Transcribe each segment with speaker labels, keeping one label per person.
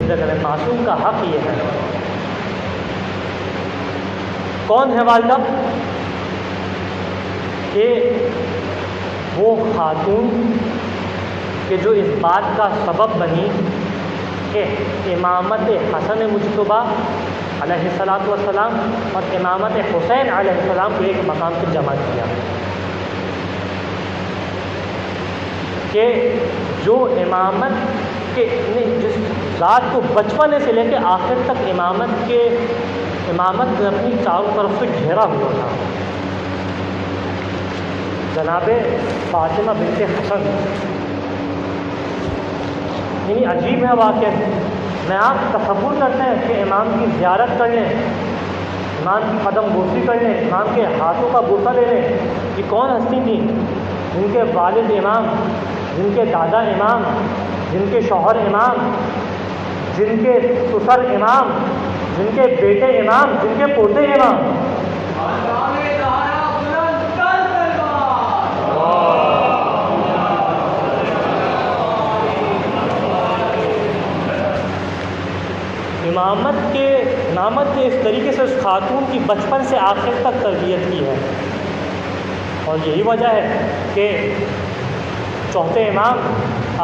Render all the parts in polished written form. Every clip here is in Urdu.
Speaker 1: سجدہ کریں. معصوم کا حق یہ ہے. کون ہے والدہ؟ کہ وہ خاتون کہ جو اس بات کا سبب بنی کہ امامت حسن مجتبیٰ علیہ السلام اور امامت حسین علیہ السلام کو ایک مقام پر جمع کیا. کہ جو امامت کے جس ذات کو بچپن سے لے کے آخر تک امامت نے اپنی چاروں طرف سے گھیرا ہوا تھا، جناب فاطمہ بنت حسن. یعنی عجیب ہے واقعہ. میں آپ تصور کرتے ہیں کہ امام کی زیارت کر لیں، امام کی قدم بوسی کر لیں، امام کے ہاتھوں کا بوسہ لے لیں. یہ کون ہستی تھی جن کے والد امام، جن کے دادا امام، جن کے شوہر امام، جن کے سسر امام، جن کے بیٹے امام، جن کے پوتے امام. امامت نے اس طریقے سے اس خاتون کی بچپن سے آخر تک تربیت کی ہے. اور یہی وجہ ہے کہ چوتھے امام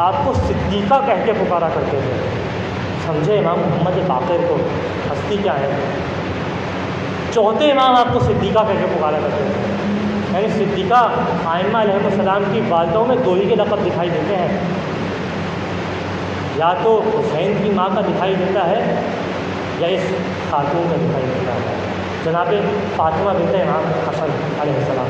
Speaker 1: آپ کو صدیقہ کہہ کے پکارا کرتے تھے. سمجھے امام محمد باقر کو ہستی کیا ہے. چوتھے امام آپ کو صدیقہ کہہ کے پکارا کرتے تھے. یعنی صدیقہ آئمہ علیہ السلام کی والدوں میں دو ہی کے لقب دکھائی دیتے ہیں، یا تو حسین کی ماں کا دکھائی دیتا ہے یا اس خاتون کا دکھائی دیتا ہے، جناب فاطمہ بنت امام حسن علیہ السلام.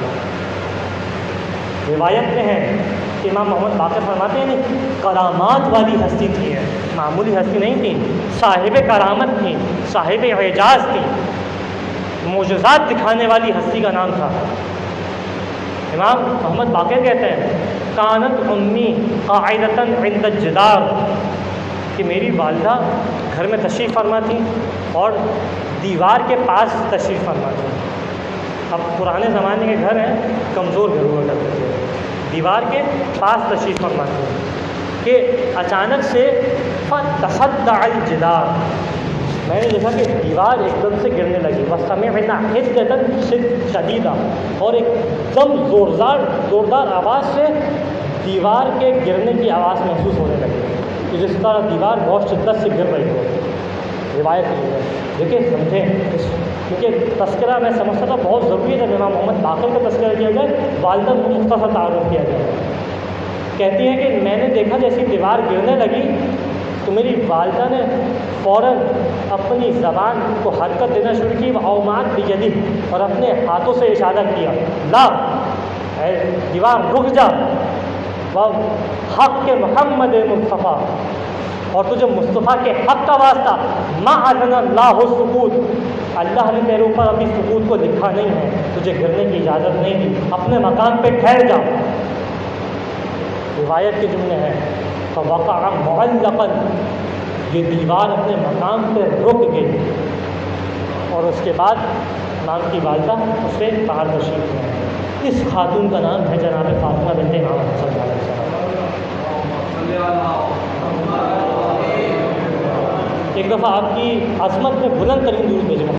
Speaker 1: روایت میں ہے کہ امام محمد باقر فرماتے ہیں کرامات والی ہستی تھی ہے، معمولی ہستی نہیں تھی، صاحب کرامت تھی، صاحب اعجاز تھی، معجزات دکھانے والی ہستی کا نام تھا. امام محمد باقر کہتے ہیں کانت امی قاعدۃ عند الجدار، کہ میری والدہ گھر میں تشریف فرما تھی اور دیوار کے پاس تشریف فرما تھی. اب پرانے زمانے کے گھر ہیں، کمزور گھر ہوا کرتے تھے، دیوار کے پاس تشریف فرما تھی کہ اچانک سے فتصدع الجدار، میں نے دیکھا کہ دیوار ایک دم سے گرنے لگی. وسمعنا حدۃ شدیدہ، اور ایک دم زوردار آواز سے دیوار کے گرنے کی آواز محسوس ہونے لگی کہ جس طرح دیوار بہت شدت سے گر رہی ہو. روایت کی ہے. دیکھیں سمجھیں، کیونکہ تذکرہ میں سمجھتا تھا بہت ضروری ہے. جب امام محمد باقر کا تذکرہ کیا جائے والدہ کو مختصر تعارف کیا جائے. کہتی ہیں کہ میں نے دیکھا جیسی دیوار گرنے لگی تو میری والدہ نے فوراً اپنی زبان کو حرکت دینا شروع کی، وَأَوْمَعَتْ بِيَدِهِ، اور اپنے ہاتھوں سے اشارہ کیا، لا اے دیوار رک جا، حق کے محمد مصطفیٰ، اور تجھے مصطفیٰ کے حق کا واسطہ مَا أَذَنَ اللَّهُ السُّقُوطَ، اللہ نے تیرے اوپر ابھی سقوط کو لکھا نہیں ہے، تجھے گرنے کی اجازت نہیں دی، اپنے مقام پہ ٹھہر جا. روایت کے جملے ہیں فوقع معلقا، یہ دیوار اپنے مقام پہ رک گئی، اور اس کے بعد امام کی والدہ اس سے باہر تشریف لائے. اس خاتون کا نام ہے جناب فاطمہ بنت امام حسن علیہ السلام. ایک دفعہ آپ کی عظمت میں بلند ترین درود بھیجنا